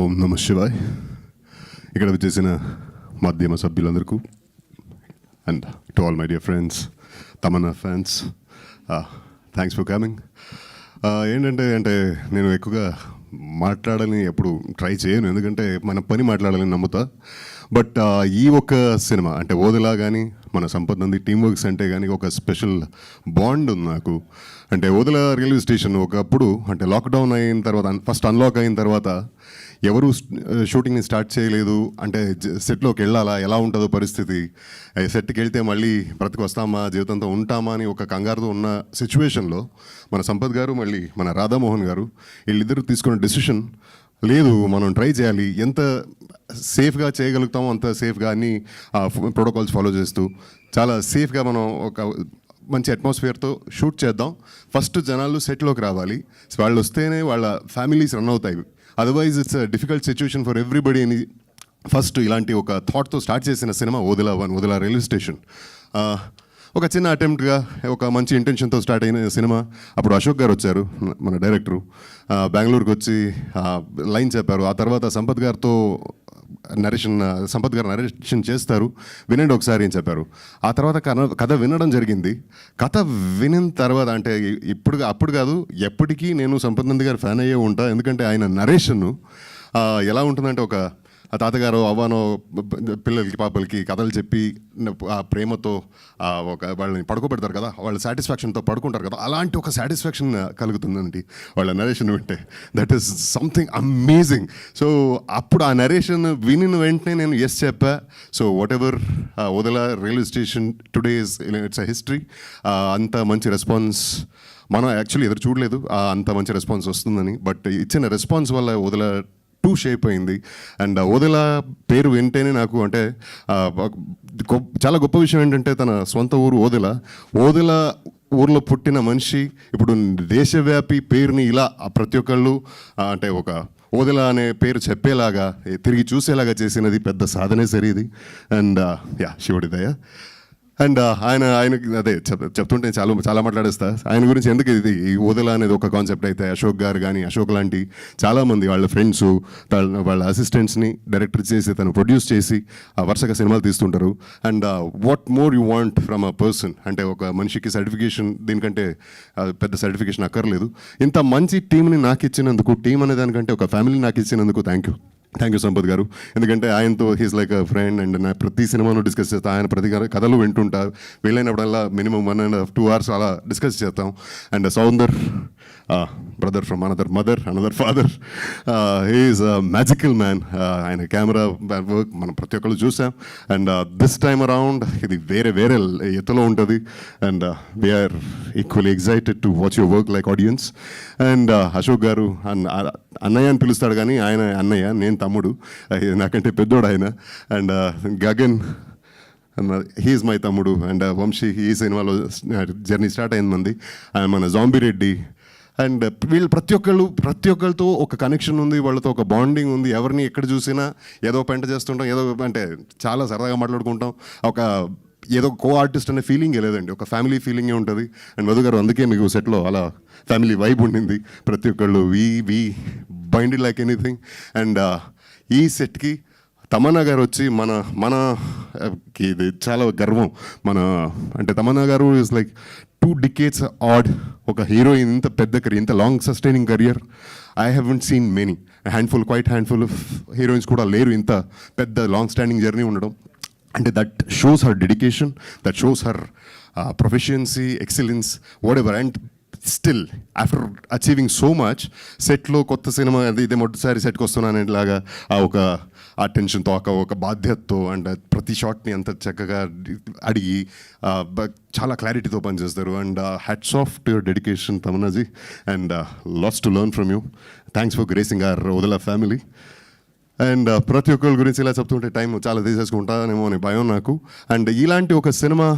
ఓం నమ శివాయ్. ఇక్కడ వచ్చేసిన మాధ్యమ సభ్యులందరికీ and to all my dear friends, Tamannaah fans, thanks for coming. ఏంటంటే నేను ఎక్కువగా మాట్లాడాలని ఎప్పుడు ట్రై చేయను, ఎందుకంటే మన పని మాట్లాడాలని నమ్ముతా. బట్ ఈ ఒక్క సినిమా అంటే ఓదెలా కానీ మన సంపత్ నంది టీమ్ వర్క్స్ అంటే కానీ ఒక స్పెషల్ బాండ్ ఉంది నాకు. అంటే ఓదెలా రైల్వే స్టేషన్ ఒకప్పుడు అంటే లాక్డౌన్ అయిన తర్వాత ఫస్ట్ అన్లాక్ అయిన తర్వాత ఎవరు షూటింగ్ని స్టార్ట్ చేయలేదు. అంటే సెట్లోకి వెళ్ళాలా, ఎలా ఉంటుందో పరిస్థితి, సెట్కి వెళ్తే మళ్ళీ బ్రతికొస్తామా, జీవితంతో ఉంటామా అని ఒక కంగారుతో ఉన్న సిచ్యువేషన్లో మన సంపత్ గారు మళ్ళీ మన రాధామోహన్ గారు వీళ్ళిద్దరూ తీసుకున్న డెసిషన్, లేదు మనం ట్రై చేయాలి, ఎంత సేఫ్గా చేయగలుగుతామో అంత సేఫ్గా అన్ని ప్రోటోకాల్స్ ఫాలో చేస్తూ చాలా సేఫ్గా మనం ఒక మంచి అట్మాస్ఫియర్తో షూట్ చేద్దాం. ఫస్ట్ జనాలు సెట్లోకి రావాలి, వాళ్ళు వస్తేనే వాళ్ళ ఫ్యామిలీస్ రన్ అవుతాయి, otherwise it's difficult situation for everybody అని ఫస్ట్ ఇలాంటి ఒక థాట్తో స్టార్ట్ చేసిన సినిమా ఓదెలా రైల్వే స్టేషన్. ఒక చిన్న అటెంప్ట్గా ఒక మంచి ఇంటెన్షన్తో స్టార్ట్ అయిన సినిమా. అప్పుడు అశోక్ గారు వచ్చారు, మన డైరెక్టరు, బెంగళూరుకి వచ్చి లైన్ చెప్పారు. ఆ తర్వాత సంపత్ గారితో సంపత్ గారు నరేషన్ చేస్తారు, వినండి ఒకసారి అని చెప్పారు. ఆ తర్వాత కథ వినడం జరిగింది. కథ వినిన తర్వాత అంటే అప్పుడు కాదు, ఎప్పటికీ నేను సంపత్ నంది గారు ఫ్యాన్ అయ్యే ఉంటా. ఎందుకంటే ఆయన నరేషన్ ఎలా ఉంటుందంటే, ఒక తాతగారు అవ్వనో పిల్లలకి పాపలకి కథలు చెప్పి ఆ ప్రేమతో ఒక వాళ్ళని పడుకోబెడతారు కదా, వాళ్ళ సాటిస్ఫాక్షన్తో పడుకుంటారు కదా, అలాంటి ఒక సాటిస్ఫాక్షన్ కలుగుతుందండి వాళ్ళ నరేషన్ వింటే. That is something amazing. So అప్పుడు ఆ నరేషన్ వినిన వెంటనే నేను ఎస్ చెప్పా. So what ever Odela railway station today it's a history. అంత మంచి రెస్పాన్స్ మనం యాక్చువల్లీ ఎదురు చూడలేదు, అంత మంచి రెస్పాన్స్ వస్తుందని. బట్ ఇచ్చిన రెస్పాన్స్ వల్ల ఓదెలా 2 షేప్ అయింది. అండ్ ఓదెలా పేరు వింటేనే నాకు అంటే చాలా గొప్ప విషయం ఏంటంటే, తన సొంత ఊరు ఓదెలా ఊర్లో పుట్టిన మనిషి ఇప్పుడు దేశవ్యాపి పేరుని ఇలా ప్రతి ఒక్కళ్ళు అంటే ఒక ఓదెలా అనే పేరు చెప్పేలాగా తిరిగి చూసేలాగా చేసినది పెద్ద సాధనే సరిది. అండ్ శివుడి దయ. అండ్ ఆయనకి అదే చెప్తుంటే చాలా మాట్లాడేస్తా ఆయన గురించి. ఎందుకు ఇది ఈ ఓదెలా అనేది ఒక కాన్సెప్ట్ అయితే, అశోక్ గారు కానీ అశోక్ లాంటి చాలామంది వాళ్ళ ఫ్రెండ్స్ వాళ్ళ అసిస్టెంట్స్ని డైరెక్టర్ చేసి తను ప్రొడ్యూస్ చేసి వరుసగా సినిమాలు తీస్తుంటారు. And what more you want from a person, అంటే ఒక మనిషికి సర్టిఫికేషన్, దీనికంటే పెద్ద సర్టిఫికేషన్ అక్కర్లేదు. ఇంత మంచి టీంని నాకు ఇచ్చినందుకు, టీం అనే దానికంటే ఒక ఫ్యామిలీ నాకు ఇచ్చినందుకు థ్యాంక్ యూ సంపత్ గారు. ఎందుకంటే ఆయనతో he's like a friend. And నా ప్రతి సినిమాను డిస్కస్ చేస్తాను, ఆయన ప్రతి కథలు వింటుంటా, వీలైనప్పుడల్లా మినిమం 1.5-2 hours అలా డిస్కస్ చేస్తాం. And Soundar, brother from another father, he's a magical man. ఆయన కెమెరా వర్క్ మనం ప్రతి ఒక్కళ్ళు చూసాం. అండ్ దిస్ టైమ్ అరౌండ్ ఇది వేరే ఎత్తులో ఉంటుంది. And we are equally excited to watch your work like audience. And Ashok గారు అన్నయ్య అని పిలుస్తాడు, కానీ ఆయన అన్నయ్య, నేను తమ్ముడు, నాకంటే పెద్దోడు ఆయన. అండ్ గగన్ హీఈస్ మై తమ్ముడు. అండ్ వంశీ ఈ సినిమాలో జర్నీ స్టార్ట్ అయింది మంది. మన జాంబీ రెడ్డి. అండ్ వీళ్ళు ప్రతి ఒక్కరితో ఒక కనెక్షన్ ఉంది, వాళ్ళతో ఒక బాండింగ్ ఉంది. ఎవరిని ఎక్కడ చూసినా ఏదో పెంట చేస్తుంటాం, ఏదో అంటే చాలా సరదాగా మాట్లాడుకుంటాం. ఒక ఏదో కో ఆర్టిస్ట్ అనే ఫీలింగే లేదండి, ఒక ఫ్యామిలీ ఫీలింగే ఉంటుంది. అండ్ మధు గారు, అందుకే మీకు సెట్లో అలా ఫ్యామిలీ వైబ్ ఉండింది. ప్రతి ఒక్కళ్ళు వి బైండెడ్ లైక్ ఎనీథింగ్. అండ్ ఈ సెట్కి తమన్నా గారు వచ్చి మనకి ఇది చాలా గర్వం. అంటే తమన్నా గారు ఇస్ లైక్ 2 decades ఆడ్ ఒక హీరోయిన్, ఇంత పెద్ద కెరీర్, ఇంత long sustaining career I haven't seen many. Quite handful of heroines కూడా లేరు ఇంత పెద్ద లాంగ్ స్టాండింగ్ జర్నీ ఉండడం. అంటే that shows her dedication, that shows her proficiency, excellence, whatever. And still after achieving so much, సెట్లో కొత్త cinema ఇదే మొదటిసారి సెట్కి వస్తున్నాను లాగా ఆ టెన్షన్తో, ఒక బాధ్యతతో, అండ్ ప్రతి షాట్ని అంత చక్కగా అడిగి చాలా క్లారిటీతో పనిచేస్తారు. And hats off to your dedication Tamannaji. And lots to learn from you. Thanks for gracing our Odela family. And ప్రతి ఒక్కరి గురించి ఇలా చెప్తుంటే టైం చాలా తీసేసుకుంటానేమో అని భయం నాకు. అండ్ ఇలాంటి ఒక సినిమా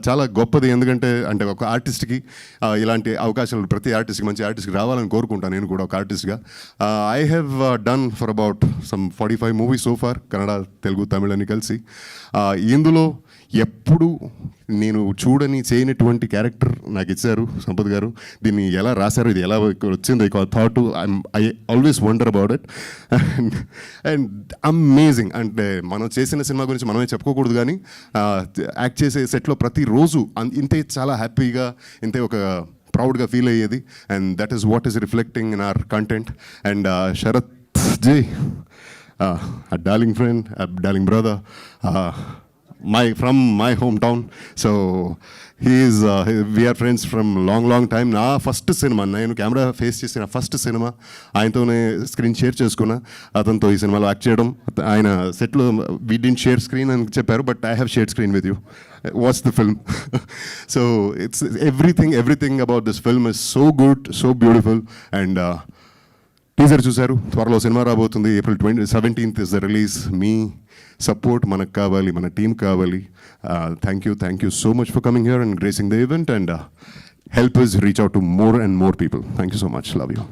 చాలా గొప్పది, ఎందుకంటే అంటే ఒక ఆర్టిస్ట్కి ఇలాంటి అవకాశాలు ప్రతి ఆర్టిస్ట్కి మంచి ఆర్టిస్ట్కి రావాలని కోరుకుంటాను నేను కూడా ఒక ఆర్టిస్ట్గా. I have done for about some 45 movies so far, Kannada, Telugu, Tamil అని కలిసి. ఇందులో ఎప్పుడు నేను చూడని చేయనటువంటి క్యారెక్టర్ నాకు ఇచ్చారు సంపత్ గారు. దీన్ని ఎలా రాశారు, ఇది ఎలా వచ్చింది thought, I always wonder about it. And amazing. అంటే మనం చేసిన సినిమా గురించి మనమే చెప్పుకోకూడదు, కానీ యాక్ట్ చేసే సెట్లో ప్రతిరోజు ఇంతే చాలా హ్యాపీగా, ఇంతే ఒక ప్రౌడ్గా ఫీల్ అయ్యేది. And that is what is reflecting in our content. And Sarath ji, a darling friend, a darling brother, from my hometown. So we are friends from long time. నా ఫస్ట్ సినిమా, నేను కెమెరా ఫేస్ చేసిన first cinema ఆయనతోనే screen share చేసుకున్నా. అతనితో ఈ సినిమాలో act చేయడం, ఆయన సెట్లో వీ డింట్ షేర్ స్క్రీన్ అని చెప్పారు, but I have shared screen with you. Watch the film. So it's everything about this film is so good, so beautiful. And teaser చూశారు, త్వరలో సినిమా రాబోతుంది. April 17th is the release. Me support మనకు కావాలి, మన team కావాలి. Thank you so much for coming here and gracing the event, and help us reach out to more and more people. Thank you so much. Love you.